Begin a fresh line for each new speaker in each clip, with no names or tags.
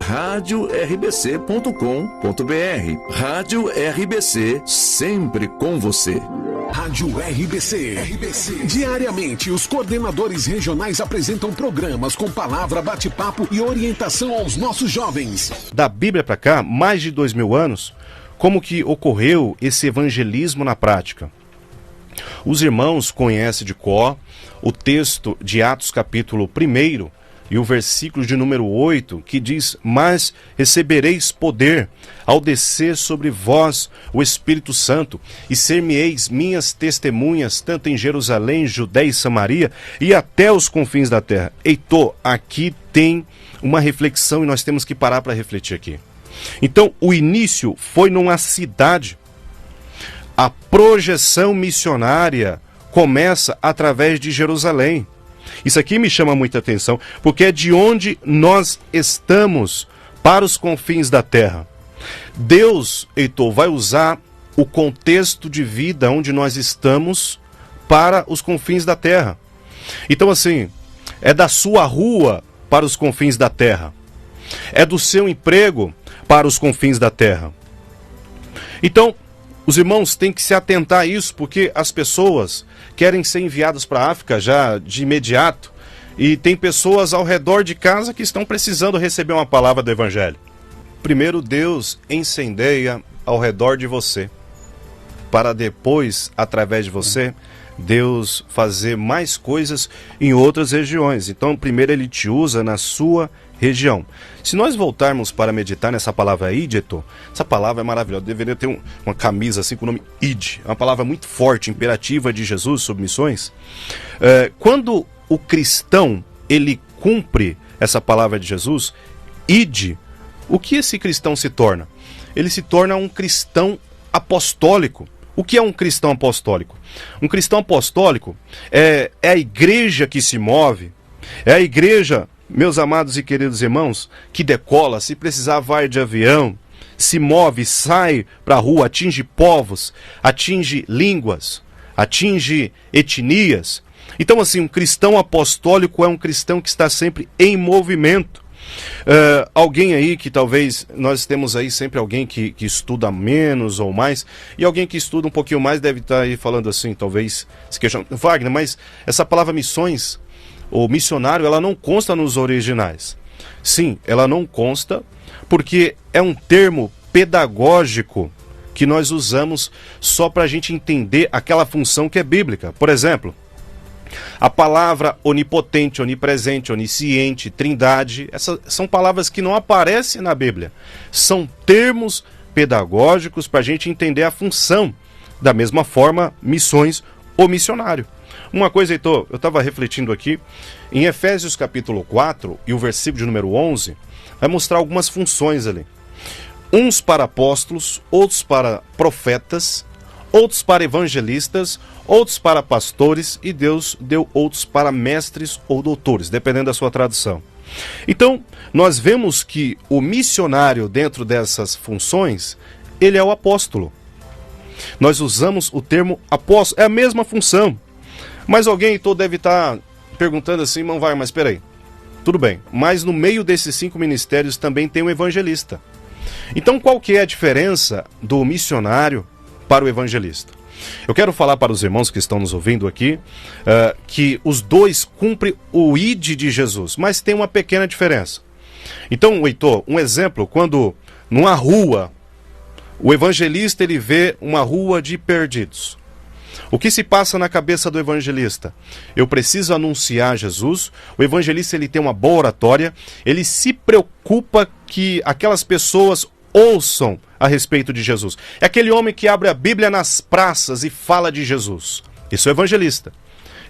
radiorBC.com.br. Rádio RBC, sempre com você.
Rádio RBC. Diariamente, os coordenadores regionais apresentam programas com palavra, bate-papo e orientação aos nossos jovens.
Da Bíblia para cá, mais de 2000 anos, como que ocorreu esse evangelismo na prática? Os irmãos conhecem de cor o texto de Atos capítulo 1 e o versículo de número 8, que diz: mas recebereis poder ao descer sobre vós o Espírito Santo, e ser-me-eis minhas testemunhas, tanto em Jerusalém, Judéia e Samaria, e até os confins da terra. Heitor, aqui tem uma reflexão e nós temos que parar para refletir aqui. Então, o início foi numa cidade. A projeção missionária começa através de Jerusalém. Isso aqui me chama muita atenção, porque é de onde nós estamos para os confins da terra. Deus, Heitor, vai usar o contexto de vida onde nós estamos para os confins da terra. Então, assim, é da sua rua para os confins da terra. É do seu emprego para os confins da terra. Então, os irmãos têm que se atentar a isso, porque as pessoas querem ser enviadas para a África já de imediato, e tem pessoas ao redor de casa que estão precisando receber uma palavra do Evangelho. Primeiro, Deus incendeia ao redor de você, para depois, através de você, Deus fazer mais coisas em outras regiões. Então, primeiro Ele te usa na sua região. Se nós voltarmos para meditar nessa palavra ídito, essa palavra é maravilhosa. Deveria ter uma camisa assim com o nome id. É uma palavra muito forte, imperativa de Jesus sobre missões. Quando o cristão ele cumpre essa palavra de Jesus, id, o que esse cristão se torna? Ele se torna um cristão apostólico. O que é um cristão apostólico? Um cristão apostólico é a igreja que se move, é a igreja, meus amados e queridos irmãos, que decola, se precisar vai de avião, se move, sai para a rua, atinge povos, atinge línguas, atinge etnias. Então, assim, um cristão apostólico é um cristão que está sempre em movimento. Alguém aí que talvez, nós temos aí sempre alguém que estuda menos ou mais, e alguém que estuda um pouquinho mais deve estar aí falando assim, talvez se questionando: Wagner, mas essa palavra missões ou missionário, ela não consta nos originais. Sim, ela não consta porque é um termo pedagógico que nós usamos só para a gente entender aquela função que é bíblica. Por exemplo, a palavra onipotente, onipresente, onisciente, trindade, essas são palavras que não aparecem na Bíblia. São termos pedagógicos para a gente entender a função. Da mesma forma, missões ou missionário. Uma coisa, Heitor, eu estava refletindo aqui, em Efésios capítulo 4 e o versículo de número 11, vai mostrar algumas funções ali. Uns para apóstolos, outros para profetas, outros para evangelistas, outros para pastores, e Deus deu outros para mestres ou doutores, dependendo da sua tradução. Então, nós vemos que o missionário dentro dessas funções, ele é o apóstolo. Nós usamos o termo apóstolo, é a mesma função. Mas alguém deve estar perguntando assim: irmão, vai, mas espera aí. Tudo bem, mas no meio desses 5 ministérios também tem um evangelista. Então qual que é a diferença do missionário para o evangelista? Eu quero falar para os irmãos que estão nos ouvindo aqui que os dois cumprem o id de Jesus, mas tem uma pequena diferença. Então, Heitor, um exemplo, quando numa rua, o evangelista ele vê uma rua de perdidos. O que se passa na cabeça do evangelista? Eu preciso anunciar Jesus. O evangelista ele tem uma boa oratória, ele se preocupa que aquelas pessoas ouçam a respeito de Jesus. É aquele homem que abre a Bíblia nas praças e fala de Jesus. Isso é o evangelista.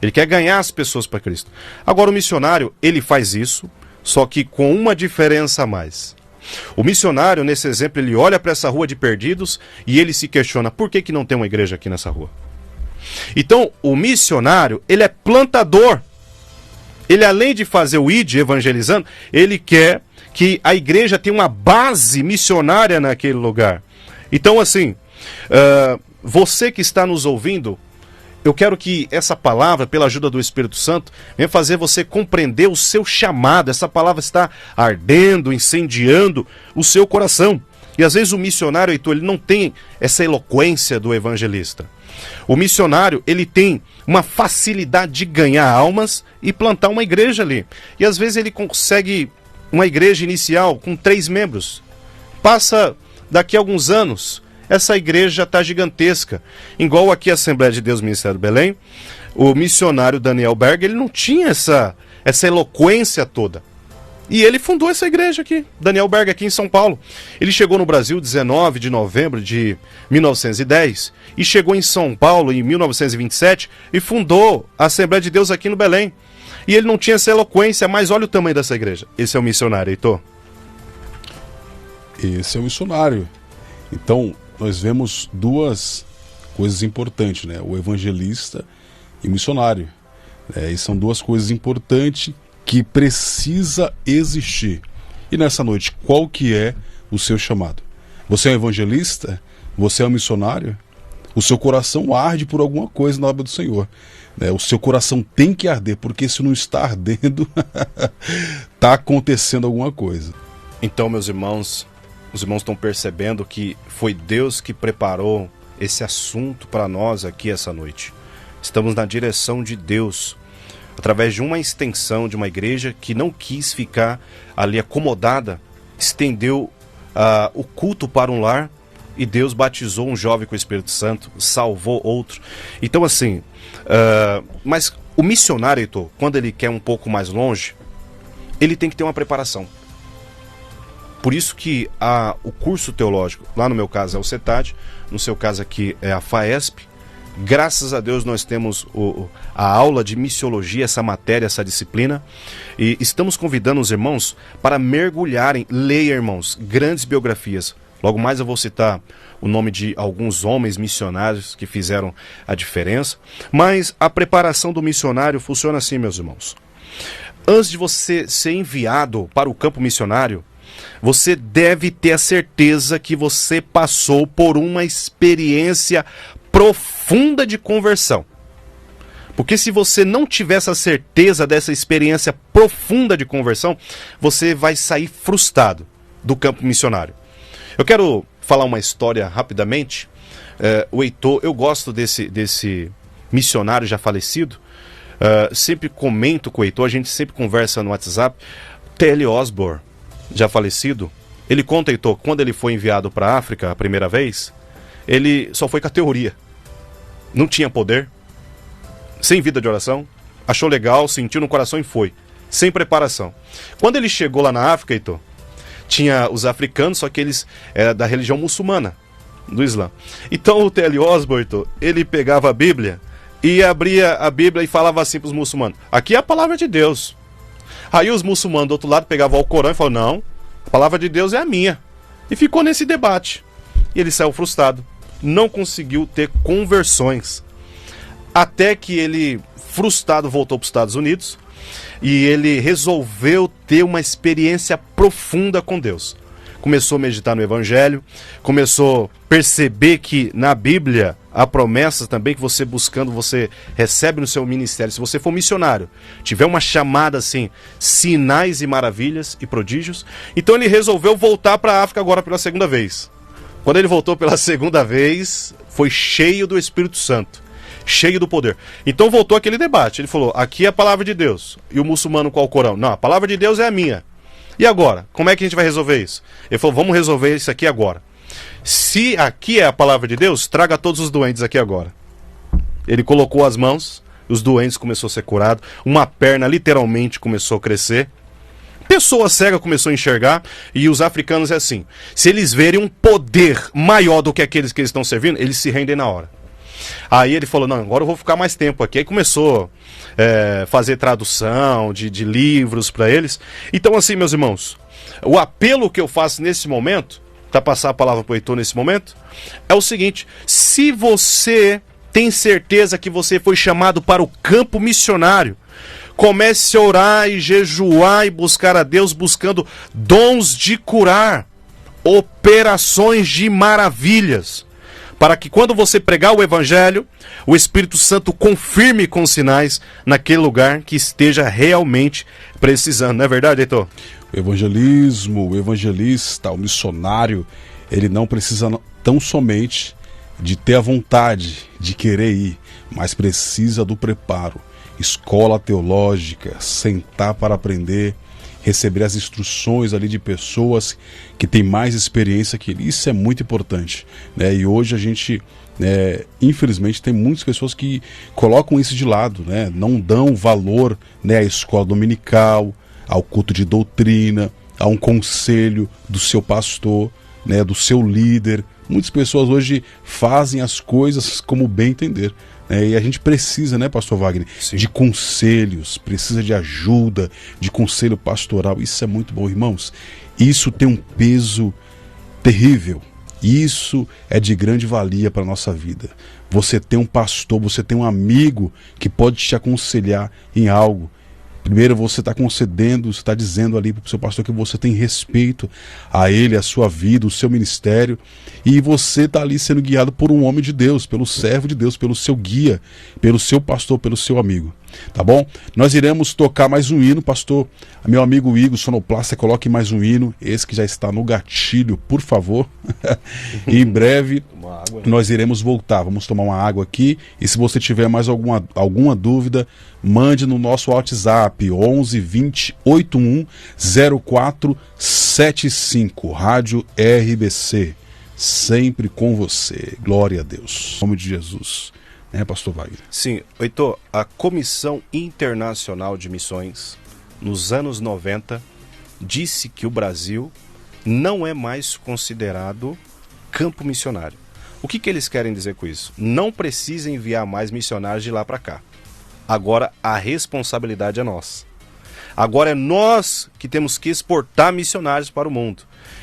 Ele quer ganhar as pessoas para Cristo. Agora o missionário, ele faz isso, só que com uma diferença a mais. O missionário, nesse exemplo, ele olha para essa rua de perdidos e ele se questiona: por que não tem uma igreja aqui nessa rua? Então, o missionário, ele é plantador. Ele, além de fazer o id evangelizando, ele quer que a igreja tenha uma base missionária naquele lugar. Então, assim, você que está nos ouvindo, eu quero que essa palavra, pela ajuda do Espírito Santo, venha fazer você compreender o seu chamado. Essa palavra está ardendo, incendiando o seu coração. E às vezes o missionário, Heitor, ele não tem essa eloquência do evangelista. O missionário, ele tem uma facilidade de ganhar almas e plantar uma igreja ali. E às vezes ele consegue uma igreja inicial com 3 membros. Passa daqui a alguns anos, essa igreja está gigantesca. Igual aqui a Assembleia de Deus Ministério do Belém, o missionário Daniel Berger, ele não tinha essa eloquência toda. E ele fundou essa igreja aqui, Daniel Berger, aqui em São Paulo. Ele chegou no Brasil 19 de novembro de 1910 e chegou em São Paulo em 1927 e fundou a Assembleia de Deus aqui no Belém. E ele não tinha essa eloquência, mas olha o tamanho dessa igreja. Esse é o missionário, Heitor.
Esse é o missionário. Então, nós vemos 2 coisas importantes, né? O evangelista e o missionário. E são 2 coisas importantes que precisa existir. E nessa noite, qual que é o seu chamado? Você é um evangelista? Você é um missionário? O seu coração arde por alguma coisa na obra do Senhor. O seu coração tem que arder, porque se não está ardendo, está acontecendo alguma coisa.
Então, meus irmãos, os irmãos estão percebendo que foi Deus que preparou esse assunto para nós aqui essa noite. Estamos na direção de Deus, através de uma extensão de uma igreja que não quis ficar ali acomodada, estendeu o culto para um lar e Deus batizou um jovem com o Espírito Santo, salvou outro. Então assim, mas o missionário, Heitor, quando ele quer um pouco mais longe, ele tem que ter uma preparação. Por isso que o curso teológico, lá no meu caso é o CETAD, no seu caso aqui é a FAESP. Graças a Deus nós temos a aula de missiologia, essa matéria, essa disciplina. E estamos convidando os irmãos para mergulharem. Leia, irmãos, grandes biografias. Logo mais eu vou citar o nome de alguns homens missionários que fizeram a diferença. Mas a preparação do missionário funciona assim, meus irmãos. Antes de você ser enviado para o campo missionário, você deve ter a certeza que você passou por uma experiência profunda de conversão. Porque se você não tiver essa certeza dessa experiência profunda de conversão, você vai sair frustrado do campo missionário. Eu quero falar uma história rapidamente. O Heitor, eu gosto desse missionário já falecido. Sempre comento com o Heitor, a gente sempre conversa no WhatsApp. T.L. Osborne, já falecido, ele conta, Heitor, quando ele foi enviado para a África a primeira vez, ele só foi com a teoria. Não tinha poder, sem vida de oração, achou legal, sentiu no coração e foi, sem preparação. Quando ele chegou lá na África, Heitor, tinha os africanos, só que eles eram da religião muçulmana, do Islã. Então o T.L. Osborne, Heitor, ele pegava a Bíblia e abria a Bíblia e falava assim para os muçulmanos: aqui é a palavra de Deus. Aí os muçulmanos do outro lado pegavam o Corão e falavam: não, a palavra de Deus é a minha. E ficou nesse debate. E ele saiu frustrado. Não conseguiu ter conversões. Até que ele, frustrado, voltou para os Estados Unidos. E ele resolveu ter uma experiência profunda com Deus. Começou a meditar no Evangelho. Começou a perceber que na Bíblia há promessas também que você buscando, você recebe no seu ministério. Se você for missionário, tiver uma chamada assim, sinais e maravilhas e prodígios. Então ele resolveu voltar para a África agora pela segunda vez. Quando ele voltou pela segunda vez, foi cheio do Espírito Santo, cheio do poder. Então voltou aquele debate. Ele falou: aqui é a palavra de Deus. E o muçulmano qual o Corão? Não, a palavra de Deus é a minha. E agora? Como é que a gente vai resolver isso? Ele falou: vamos resolver isso aqui agora. Se aqui é a palavra de Deus, traga todos os doentes aqui agora. Ele colocou as mãos, os doentes começaram a ser curados, uma perna literalmente começou a crescer, pessoa cega começou a enxergar. E os africanos é assim: se eles verem um poder maior do que aqueles que eles estão servindo, eles se rendem na hora. Aí ele falou: não, agora eu vou ficar mais tempo aqui. Aí começou a fazer tradução de livros para eles. Então assim, meus irmãos, o apelo que eu faço nesse momento, para passar a palavra para o Heitor nesse momento, é o seguinte: se você tem certeza que você foi chamado para o campo missionário, comece a orar e jejuar e buscar a Deus, buscando dons de curar, operações de maravilhas. para que quando você pregar o evangelho, o Espírito Santo confirme com sinais naquele lugar que esteja realmente precisando. Não é verdade, Heitor?
O evangelismo, o evangelista, o missionário, ele não precisa tão somente de ter a vontade de querer ir, mas precisa do preparo. Escola teológica, sentar para aprender, receber as instruções ali de pessoas que têm mais experiência que ele. Isso é muito importante, né? E hoje a gente, infelizmente, tem muitas pessoas que colocam isso de lado, né? Não dão valor, né, à escola dominical, ao culto de doutrina, a um conselho do seu pastor, né, do seu líder. Muitas pessoas hoje fazem as coisas como bem entender. E a gente precisa, né, pastor Wagner,
Sim.
de conselhos, precisa de ajuda, de conselho pastoral. Isso é muito bom, irmãos. Isso tem um peso terrível. Isso é de grande valia para a nossa vida. Você tem um pastor, você tem um amigo que pode te aconselhar em algo. Primeiro, você está concedendo, você está dizendo ali para o seu pastor que você tem respeito a ele, a sua vida, o seu ministério, e você está ali sendo guiado por um homem de Deus, pelo servo de Deus, pelo seu guia, pelo seu pastor, pelo seu amigo. Tá bom? Nós iremos tocar mais um hino, pastor. Meu amigo Igor, sonoplasta, coloque mais um hino, esse que já está no gatilho, por favor. E em breve nós iremos voltar. Vamos tomar uma água aqui. E se você tiver mais alguma dúvida, mande no nosso WhatsApp 11 20 81 0475. Rádio RBC. Sempre com você. Glória a Deus. Em nome de Jesus. Pastor Wagner?
Sim, Heitor, a Comissão Internacional de Missões, nos anos 90, disse que o Brasil não é mais considerado campo missionário. O que eles querem dizer com isso? Não precisa enviar mais missionários de lá para cá. Agora a responsabilidade é nossa. Agora é nós que temos que exportar missionários para o mundo.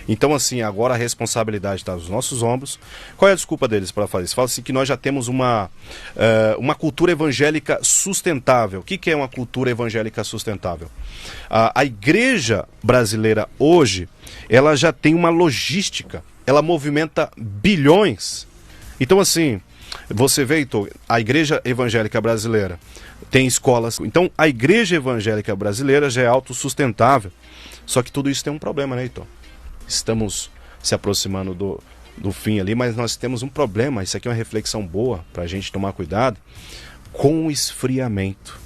Então, assim, agora a responsabilidade está nos nossos ombros. Qual é a desculpa deles para fazer isso? Fala assim que nós já temos uma cultura evangélica sustentável. O que é uma cultura evangélica sustentável? A igreja brasileira hoje, ela já tem uma logística. Ela movimenta bilhões. Então, assim, você vê, Heitor, a igreja evangélica brasileira tem escolas. Então, a igreja evangélica brasileira já é autossustentável. Só que tudo isso tem um problema, né, Heitor? Estamos se aproximando do fim ali, mas nós temos um problema. Isso aqui é uma reflexão boa para a gente tomar cuidado com o esfriamento.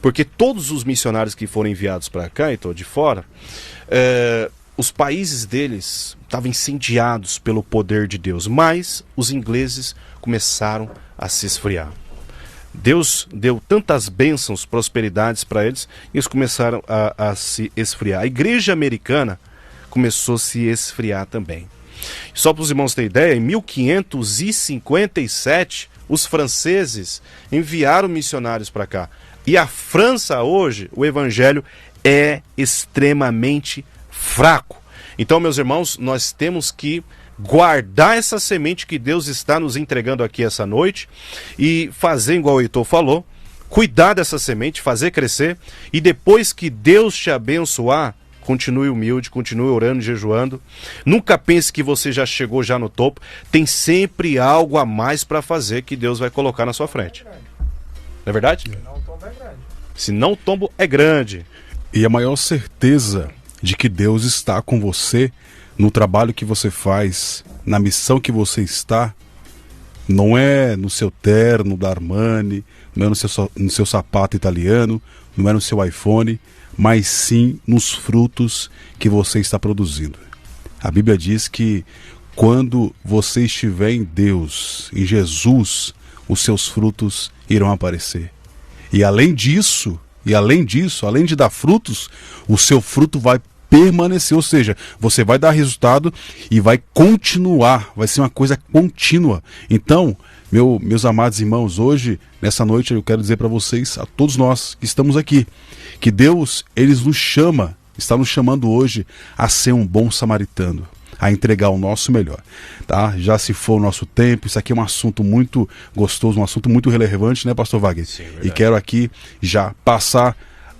Porque todos os missionários que foram enviados para cá, Heitor, de fora, os países deles estavam incendiados pelo poder de Deus, mas os ingleses começaram a se esfriar. Deus deu tantas bênçãos, prosperidades para eles, e eles começaram a se esfriar. A igreja americana começou a se esfriar também. Só para os irmãos terem ideia, em 1557, os franceses enviaram missionários para cá. E a França hoje, o evangelho é extremamente fraco. Então, meus irmãos, nós temos que guardar essa semente que Deus está nos entregando aqui essa noite e fazer igual o Heitor falou, cuidar dessa semente, fazer crescer, e depois que Deus te abençoar, continue humilde, continue orando, jejuando. Nunca pense que você já chegou já no topo. Tem sempre algo a mais para fazer que Deus vai colocar na sua frente. Não é verdade? Senão o tombo é grande.
E a maior certeza de que Deus está com você no trabalho que você faz, na missão que você está, não é no seu terno da Armani, não é no seu sapato italiano, não é no seu iPhone, mas sim nos frutos que você está produzindo. A Bíblia diz que quando você estiver em Deus, em Jesus, os seus frutos irão aparecer. E além disso, além de dar frutos, o seu fruto vai permanecer, ou seja, você vai dar resultado e vai continuar, vai ser uma coisa contínua. Então, meus amados irmãos, hoje, nessa noite, eu quero dizer para vocês, a todos nós que estamos aqui, que Deus, Ele nos chama, está nos chamando hoje a ser um bom samaritano, a entregar o nosso melhor, tá? Já se for o nosso tempo, isso aqui é um assunto muito gostoso, um assunto muito relevante, né, pastor Wagner?
Sim,
e quero aqui já passar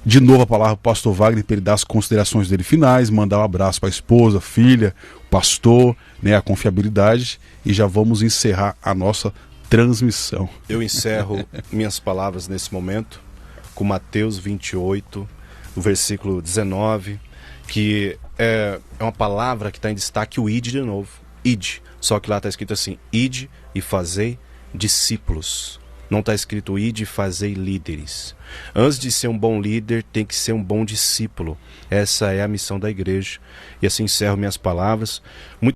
de novo a palavra para o pastor Wagner para ele dar as considerações dele finais, mandar um abraço para a esposa, filha, o pastor, né, a confiabilidade, e já vamos encerrar a nossa transmissão.
Eu encerro minhas palavras nesse momento com Mateus 28, o versículo 19, que é uma palavra que está em destaque, o ide de novo, ide, só que lá está escrito assim, ide e fazei discípulos. Não está escrito ide e fazei líderes. Antes de ser um bom líder, tem que ser um bom discípulo. Essa é a missão da igreja. E assim encerro minhas palavras. Muito